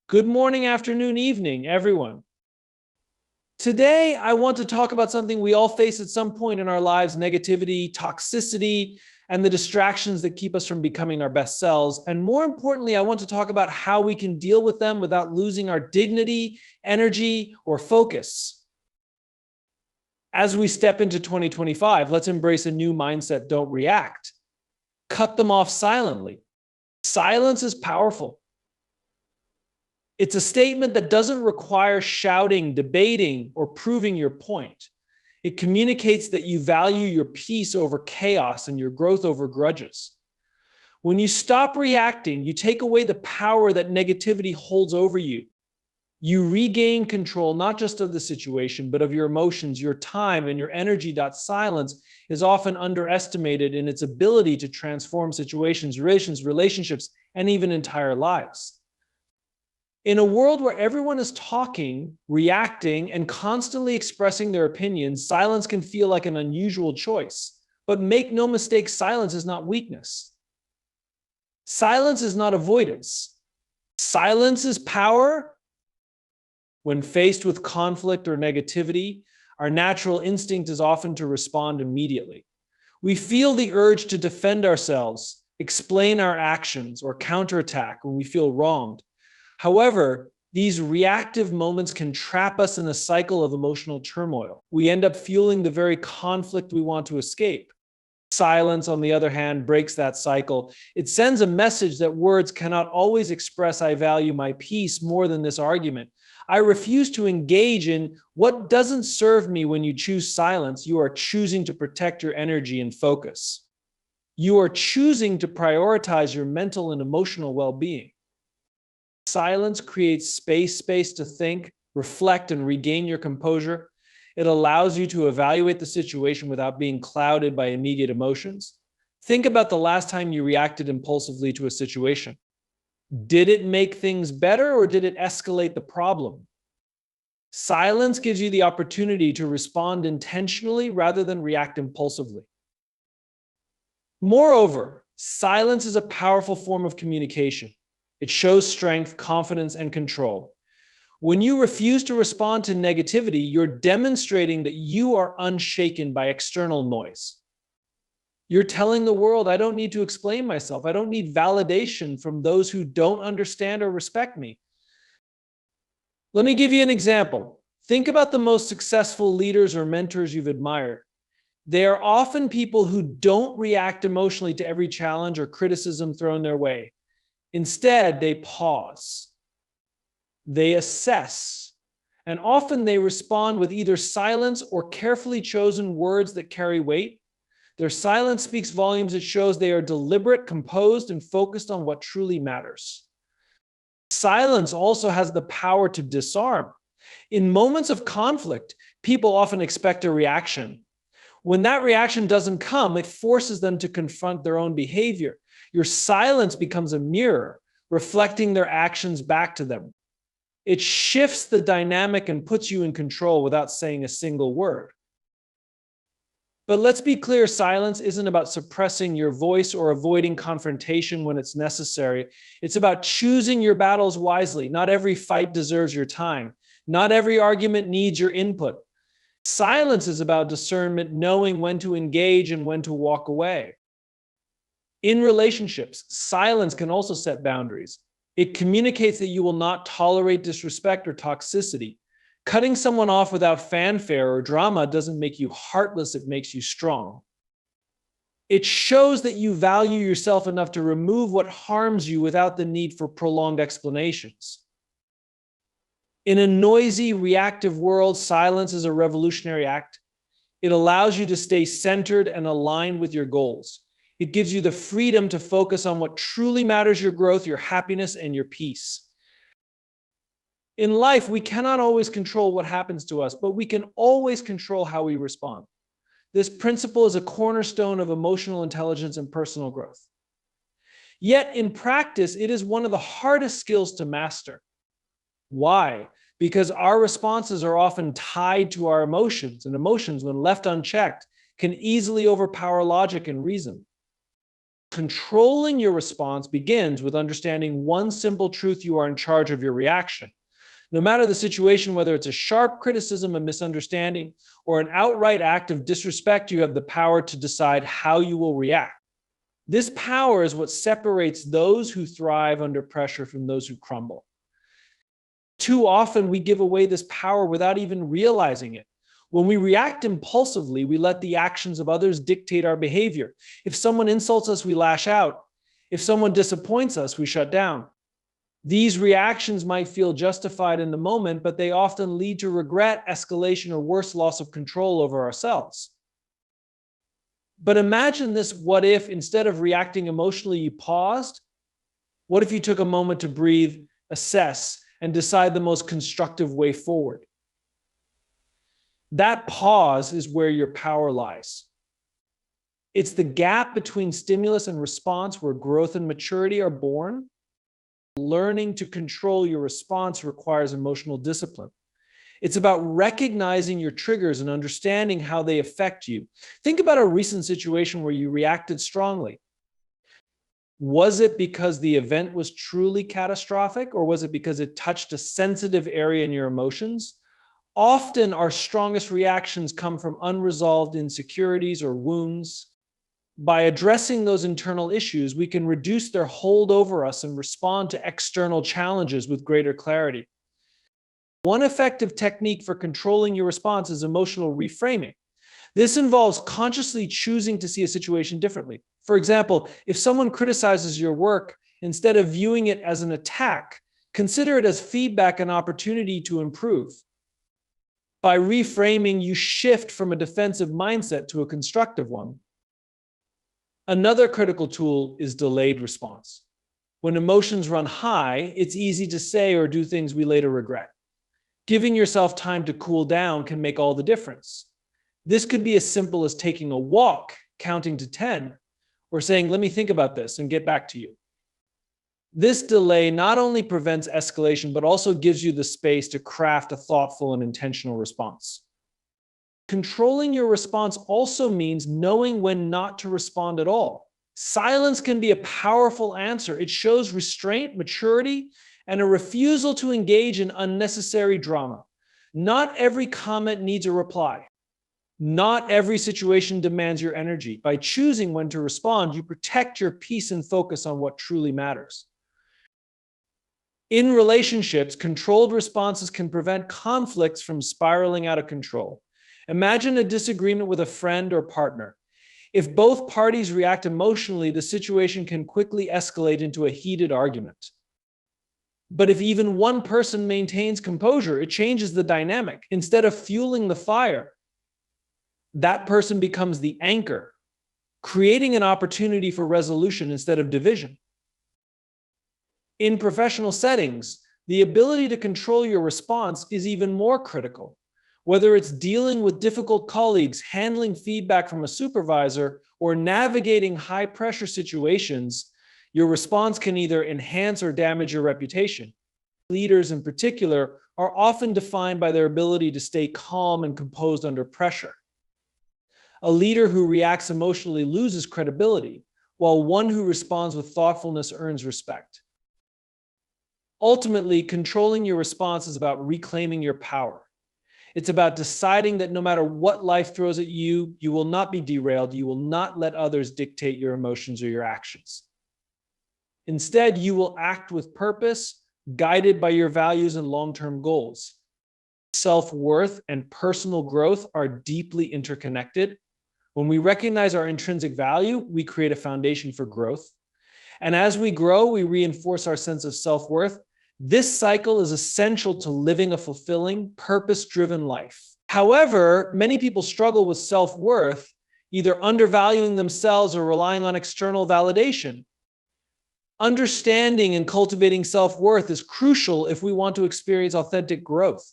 Good morning, afternoon, evening, everyone. Today, I want to talk about something we all face at some point in our lives: negativity, toxicity, and the distractions that keep us from becoming our best selves. And more importantly, I want to talk about how we can deal with them without losing our dignity, energy, or focus. As we step into 2025, let's embrace a new mindset. Don't react. Cut them off silently. Silence is powerful. It's a statement that doesn't require shouting, debating, or proving your point. It communicates that you value your peace over chaos and your growth over grudges. When you stop reacting, you take away the power that negativity holds over you. You regain control not just of the situation, but of your emotions, your time, and your energy. Silence is often underestimated in its ability to transform situations, relationships, and even entire lives. In a world where everyone is talking, reacting, and constantly expressing their opinions, silence can feel like an unusual choice. But make no mistake, silence is not weakness. Silence is not avoidance. Silence is power. When faced with conflict or negativity, our natural instinct is often to respond immediately. We feel the urge to defend ourselves, explain our actions, or counterattack when we feel wronged. However, these reactive moments can trap us in a cycle of emotional turmoil. We end up fueling the very conflict we want to escape. Silence, on the other hand, breaks that cycle. It sends a message that words cannot always express. I value my peace more than this argument. I refuse to engage in what doesn't serve me. When you choose silence, you are choosing to protect your energy and focus. You are choosing to prioritize your mental and emotional well-being. Silence creates space to think, reflect, and regain your composure. It allows you to evaluate the situation without being clouded by immediate emotions. Think about the last time you reacted impulsively to a situation. Did it make things better, or did it escalate the problem? Silence gives you the opportunity to respond intentionally rather than react impulsively. Moreover, silence is a powerful form of communication. It shows strength, confidence, and control. When you refuse to respond to negativity, you're demonstrating that you are unshaken by external noise. You're telling the world, I don't need to explain myself. I don't need validation from those who don't understand or respect me. Let me give you an example. Think about the most successful leaders or mentors you've admired. They are often people who don't react emotionally to every challenge or criticism thrown their way. Instead, they pause, they assess, and often they respond with either silence or carefully chosen words that carry weight. Their silence speaks volumes. It shows they are deliberate, composed, and focused on what truly matters. Silence also has the power to disarm. In moments of conflict, people often expect a reaction. When that reaction doesn't come, it forces them to confront their own behavior. Your silence becomes a mirror, reflecting their actions back to them. It shifts the dynamic and puts you in control without saying a single word. But let's be clear, silence isn't about suppressing your voice or avoiding confrontation when it's necessary. It's about choosing your battles wisely. Not every fight deserves your time. Not every argument needs your input. Silence is about discernment, knowing when to engage and when to walk away. In relationships, silence can also set boundaries. It communicates that you will not tolerate disrespect or toxicity. Cutting someone off without fanfare or drama doesn't make you heartless, it makes you strong. It shows that you value yourself enough to remove what harms you without the need for prolonged explanations. In a noisy, reactive world, silence is a revolutionary act. It allows you to stay centered and aligned with your goals. It gives you the freedom to focus on what truly matters: your growth, your happiness, and your peace. In life, we cannot always control what happens to us, but we can always control how we respond. This principle is a cornerstone of emotional intelligence and personal growth. Yet in practice, it is one of the hardest skills to master. Why? Because our responses are often tied to our emotions, and emotions, when left unchecked, can easily overpower logic and reason. Controlling your response begins with understanding one simple truth: you are in charge of your reaction. No matter the situation, whether it's a sharp criticism, a misunderstanding, or an outright act of disrespect, you have the power to decide how you will react. This power is what separates those who thrive under pressure from those who crumble. Too often, we give away this power without even realizing it. When we react impulsively, we let the actions of others dictate our behavior. If someone insults us, we lash out. If someone disappoints us, we shut down. These reactions might feel justified in the moment, but they often lead to regret, escalation, or worse, loss of control over ourselves. But imagine this: what if, instead of reacting emotionally, you paused? What if you took a moment to breathe, assess, and decide the most constructive way forward? That pause is where your power lies. It's the gap between stimulus and response where growth and maturity are born. Learning to control your response requires emotional discipline. It's about recognizing your triggers and understanding how they affect you. Think about a recent situation where you reacted strongly. Was it because the event was truly catastrophic, or was it because it touched a sensitive area in your emotions? Often, our strongest reactions come from unresolved insecurities or wounds. By addressing those internal issues, we can reduce their hold over us and respond to external challenges with greater clarity. One effective technique for controlling your response is emotional reframing. This involves consciously choosing to see a situation differently. For example, if someone criticizes your work, instead of viewing it as an attack, consider it as feedback and opportunity to improve. By reframing, you shift from a defensive mindset to a constructive one. Another critical tool is delayed response. When emotions run high, it's easy to say or do things we later regret. Giving yourself time to cool down can make all the difference. This could be as simple as taking a walk, counting to 10, or saying, "Let me think about this and get back to you." This delay not only prevents escalation, but also gives you the space to craft a thoughtful and intentional response. Controlling your response also means knowing when not to respond at all. Silence can be a powerful answer. It shows restraint, maturity, and a refusal to engage in unnecessary drama. Not every comment needs a reply. Not every situation demands your energy. By choosing when to respond, you protect your peace and focus on what truly matters. In relationships, controlled responses can prevent conflicts from spiraling out of control. Imagine a disagreement with a friend or partner. If both parties react emotionally, the situation can quickly escalate into a heated argument. But if even one person maintains composure, it changes the dynamic. Instead of fueling the fire, that person becomes the anchor, creating an opportunity for resolution instead of division. In professional settings, the ability to control your response is even more critical. Whether it's dealing with difficult colleagues, handling feedback from a supervisor, or navigating high-pressure situations, your response can either enhance or damage your reputation. Leaders, in particular, are often defined by their ability to stay calm and composed under pressure. A leader who reacts emotionally loses credibility, while one who responds with thoughtfulness earns respect. Ultimately, controlling your response is about reclaiming your power. It's about deciding that no matter what life throws at you, you will not be derailed. You will not let others dictate your emotions or your actions. Instead, you will act with purpose, guided by your values and long-term goals. Self-worth and personal growth are deeply interconnected. When we recognize our intrinsic value, we create a foundation for growth. And as we grow, we reinforce our sense of self-worth. This cycle is essential to living a fulfilling, purpose-driven life. However, many people struggle with self-worth, either undervaluing themselves or relying on external validation. Understanding and cultivating self-worth is crucial if we want to experience authentic growth.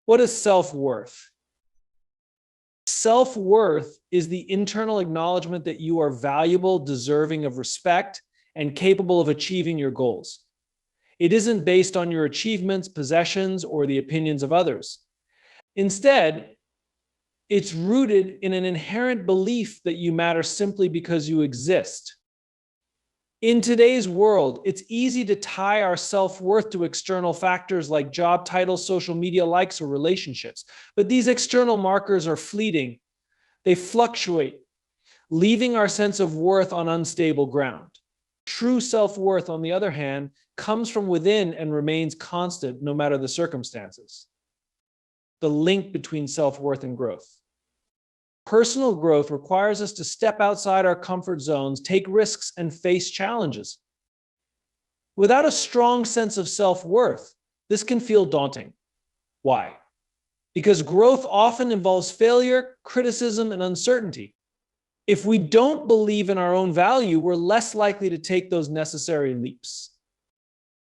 What is self-worth? Self-worth is the internal acknowledgement that you are valuable, deserving of respect, and capable of achieving your goals. It isn't based on your achievements, possessions, or the opinions of others. Instead, it's rooted in an inherent belief that you matter simply because you exist. In today's world, it's easy to tie our self-worth to external factors like job titles, social media likes, or relationships. But these external markers are fleeting. They fluctuate, leaving our sense of worth on unstable ground. True self-worth, on the other hand, comes from within and remains constant no matter the circumstances. The link between self-worth and growth. Personal growth requires us to step outside our comfort zones, take risks, and face challenges. Without a strong sense of self-worth, this can feel daunting. Why? Because growth often involves failure, criticism, and uncertainty. If we don't believe in our own value, we're less likely to take those necessary leaps.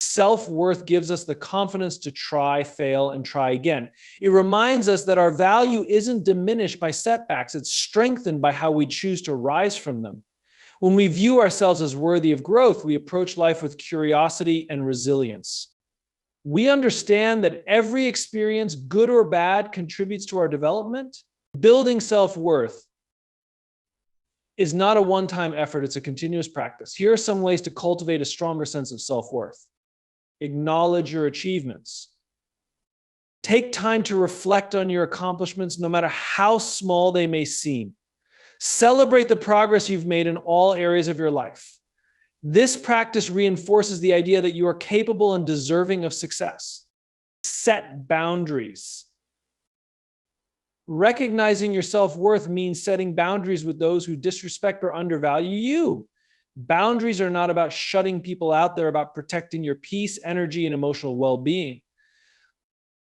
Self-worth gives us the confidence to try, fail, and try again. It reminds us that our value isn't diminished by setbacks, it's strengthened by how we choose to rise from them. When we view ourselves as worthy of growth, we approach life with curiosity and resilience. We understand that every experience, good or bad, contributes to our development. Building self-worth is not a one-time effort, it's a continuous practice. Here are some ways to cultivate a stronger sense of self-worth. Acknowledge your achievements. Take time to reflect on your accomplishments, no matter how small they may seem. Celebrate the progress you've made in all areas of your life. This practice reinforces the idea that you are capable and deserving of success. Set boundaries. Recognizing your self-worth means setting boundaries with those who disrespect or undervalue you. Boundaries are not about shutting people out, they're about protecting your peace, energy, and emotional well-being.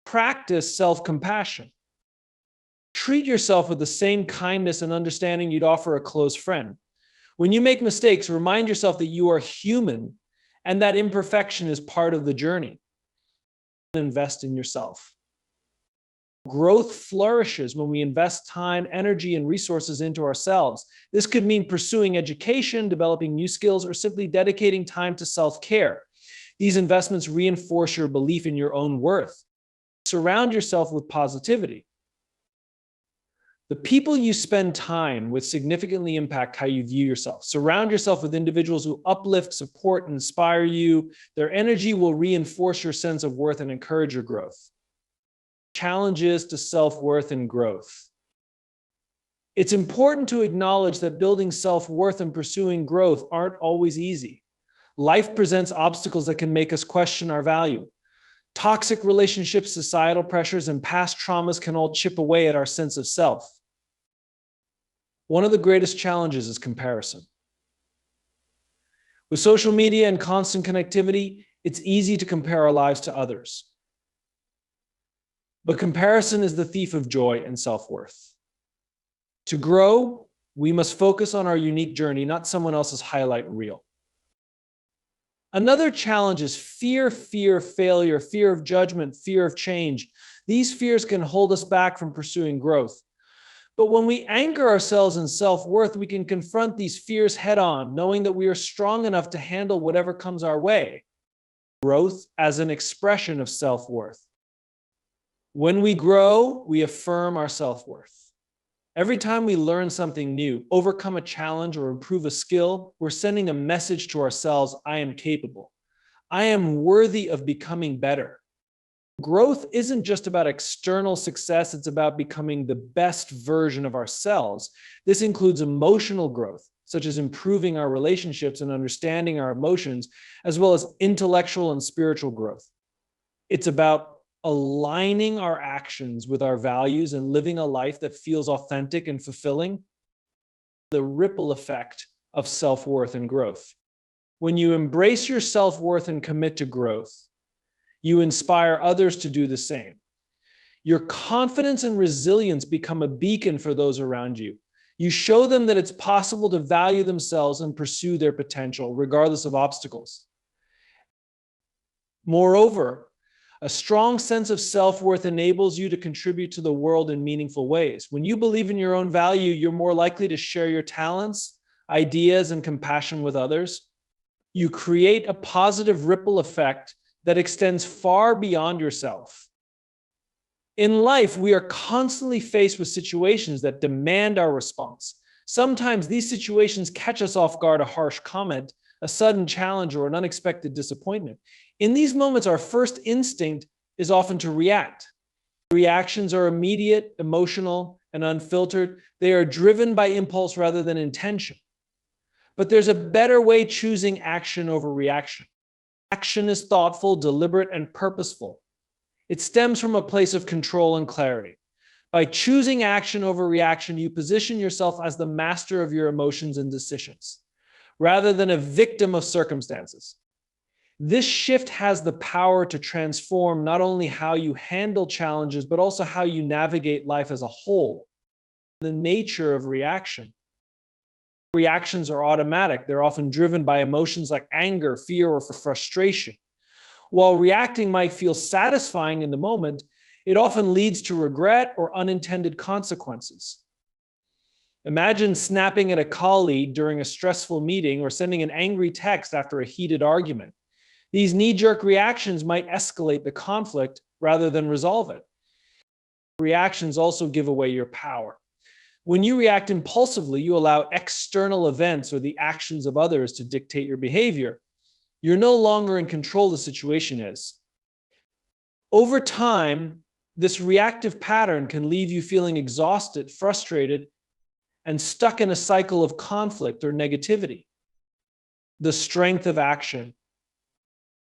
Practice self-compassion. Treat yourself with the same kindness and understanding you'd offer a close friend. When you make mistakes, remind yourself that you are human and that imperfection is part of the journey. Invest in yourself. Growth flourishes when we invest time, energy, and resources into ourselves. This could mean pursuing education, developing new skills, or simply dedicating time to self-care. These investments reinforce your belief in your own worth. Surround yourself with positivity. The people you spend time with significantly impact how you view yourself. Surround yourself with individuals who uplift, support, and inspire you. Their energy will reinforce your sense of worth and encourage your growth. Challenges to self-worth and growth. It's important to acknowledge that building self-worth and pursuing growth aren't always easy. Life presents obstacles that can make us question our value. Toxic relationships, societal pressures, and past traumas can all chip away at our sense of self. One of the greatest challenges is comparison. With social media and constant connectivity, it's easy to compare our lives to others. But comparison is the thief of joy and self-worth. To grow, we must focus on our unique journey, not someone else's highlight reel. Another challenge is fear of failure, fear of judgment, fear of change. These fears can hold us back from pursuing growth. But when we anchor ourselves in self-worth, we can confront these fears head-on, knowing that we are strong enough to handle whatever comes our way. Growth as an expression of self-worth. When we grow, we affirm our self-worth. Every time we learn something new, overcome a challenge, or improve a skill, we're sending a message to ourselves: I am capable. I am worthy of becoming better. Growth isn't just about external success, it's about becoming the best version of ourselves. This includes emotional growth, such as improving our relationships and understanding our emotions, as well as intellectual and spiritual growth. It's about aligning our actions with our values and living a life that feels authentic and fulfilling. The ripple effect of self-worth and growth. When you embrace your self-worth and commit to growth, you inspire others to do the same. Your confidence and resilience become a beacon for those around you. You show them that it's possible to value themselves and pursue their potential, regardless of obstacles. Moreover, a strong sense of self-worth enables you to contribute to the world in meaningful ways. When you believe in your own value, you're more likely to share your talents, ideas, and compassion with others. You create a positive ripple effect that extends far beyond yourself. In life, we are constantly faced with situations that demand our response. Sometimes these situations catch us off guard, a harsh comment, a sudden challenge, or an unexpected disappointment. In these moments, our first instinct is often to react. Reactions are immediate, emotional, and unfiltered. They are driven by impulse rather than intention. But there's a better way, choosing action over reaction. Action is thoughtful, deliberate, and purposeful. It stems from a place of control and clarity. By choosing action over reaction, you position yourself as the master of your emotions and decisions, rather than a victim of circumstances. This shift has the power to transform not only how you handle challenges, but also how you navigate life as a whole. The nature of reaction. Reactions are automatic. They're often driven by emotions like anger, fear, or frustration. While reacting might feel satisfying in the moment, it often leads to regret or unintended consequences. Imagine snapping at a colleague during a stressful meeting or sending an angry text after a heated argument. These knee-jerk reactions might escalate the conflict rather than resolve it. Reactions also give away your power. When you react impulsively, you allow external events or the actions of others to dictate your behavior. You're no longer in control. The situation is. Over time, this reactive pattern can leave you feeling exhausted, frustrated, and stuck in a cycle of conflict or negativity. The strength of action.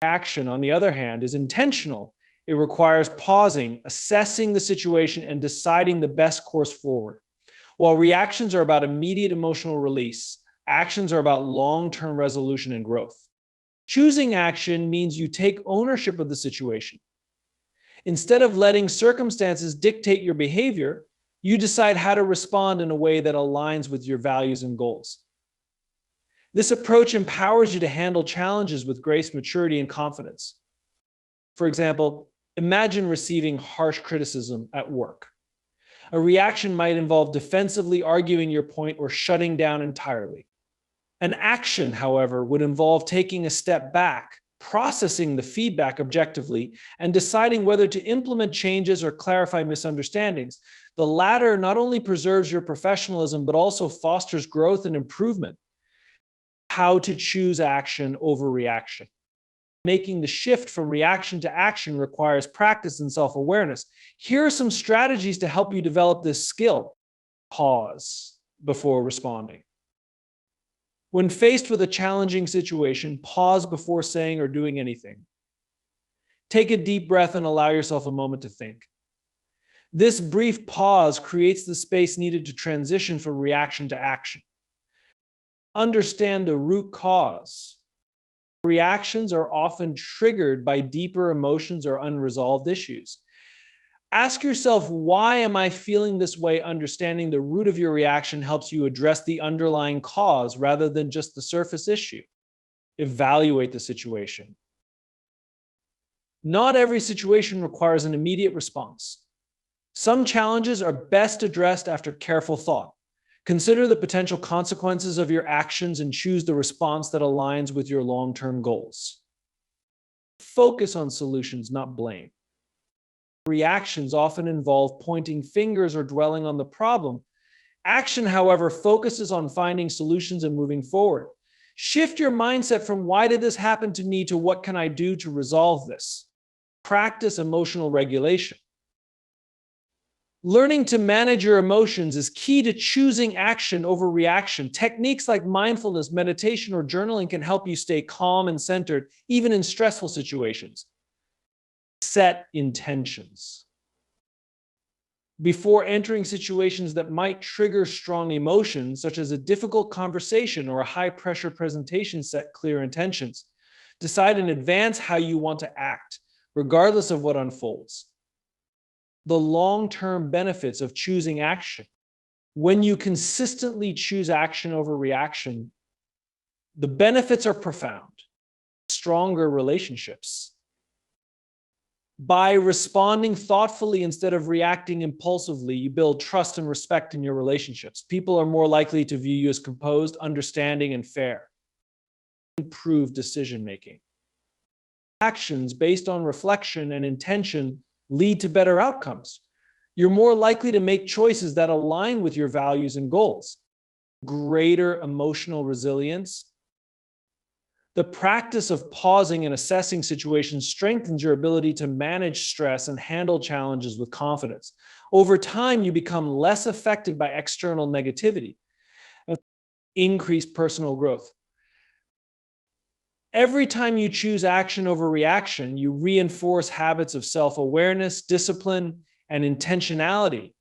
Action, on the other hand, is intentional. It requires pausing, assessing the situation, and deciding the best course forward. While reactions are about immediate emotional release, actions are about long-term resolution and growth. Choosing action means you take ownership of the situation. Instead of letting circumstances dictate your behavior, you decide how to respond in a way that aligns with your values and goals. This approach empowers you to handle challenges with grace, maturity, and confidence. For example, imagine receiving harsh criticism at work. A reaction might involve defensively arguing your point or shutting down entirely. An action, however, would involve taking a step back, processing the feedback objectively, and deciding whether to implement changes or clarify misunderstandings. The latter not only preserves your professionalism, but also fosters growth and improvement. How to choose action over reaction. Making the shift from reaction to action requires practice and self-awareness. Here are some strategies to help you develop this skill. Pause before responding. When faced with a challenging situation, pause before saying or doing anything. Take a deep breath and allow yourself a moment to think. This brief pause creates the space needed to transition from reaction to action. Understand the root cause. Reactions are often triggered by deeper emotions or unresolved issues. Ask yourself, why am I feeling this way? Understanding the root of your reaction helps you address the underlying cause rather than just the surface issue. Evaluate the situation. Not every situation requires an immediate response. Some challenges are best addressed after careful thought. Consider the potential consequences of your actions and choose the response that aligns with your long-term goals. Focus on solutions, not blame. Reactions often involve pointing fingers or dwelling on the problem. Action, however, focuses on finding solutions and moving forward. Shift your mindset from "why did this happen to me" to "what can I do to resolve this?" Practice emotional regulation. Learning to manage your emotions is key to choosing action over reaction. Techniques like mindfulness, meditation, or journaling can help you stay calm and centered, even in stressful situations. Set intentions. Before entering situations that might trigger strong emotions, such as a difficult conversation or a high-pressure presentation, set clear intentions. Decide in advance how you want to act, regardless of what unfolds. The long-term benefits of choosing action. When you consistently choose action over reaction, the benefits are profound. Stronger relationships. By responding thoughtfully instead of reacting impulsively, you build trust and respect in your relationships. People are more likely to view you as composed, understanding, and fair. Improve decision-making. Actions based on reflection and intention lead to better outcomes. You're more likely to make choices that align with your values and goals. Greater emotional resilience. The practice of pausing and assessing situations strengthens your ability to manage stress and handle challenges with confidence. Over time, you become less affected by external negativity and increase personal growth. Every time you choose action over reaction, you reinforce habits of self-awareness, discipline, and intentionality.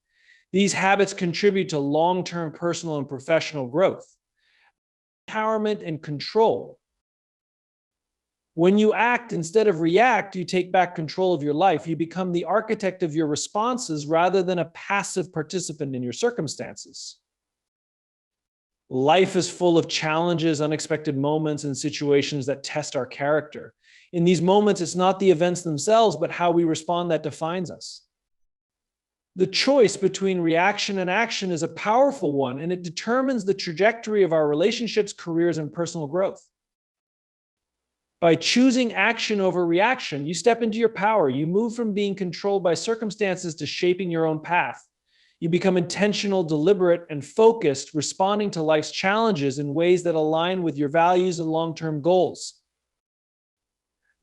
These habits contribute to long-term personal and professional growth, empowerment, and control. When you act instead of react, you take back control of your life. You become the architect of your responses rather than a passive participant in your circumstances. Life is full of challenges, unexpected moments, and situations that test our character. In these moments, it's not the events themselves, but how we respond that defines us. The choice between reaction and action is a powerful one, and it determines the trajectory of our relationships, careers, and personal growth. By choosing action over reaction, you step into your power. You move from being controlled by circumstances to shaping your own path. You become intentional, deliberate, and focused, responding to life's challenges in ways that align with your values and long-term goals.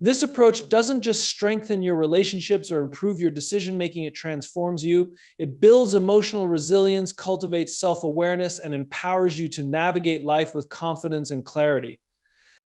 This approach doesn't just strengthen your relationships or improve your decision-making, it transforms you. It builds emotional resilience, cultivates self-awareness, and empowers you to navigate life with confidence and clarity.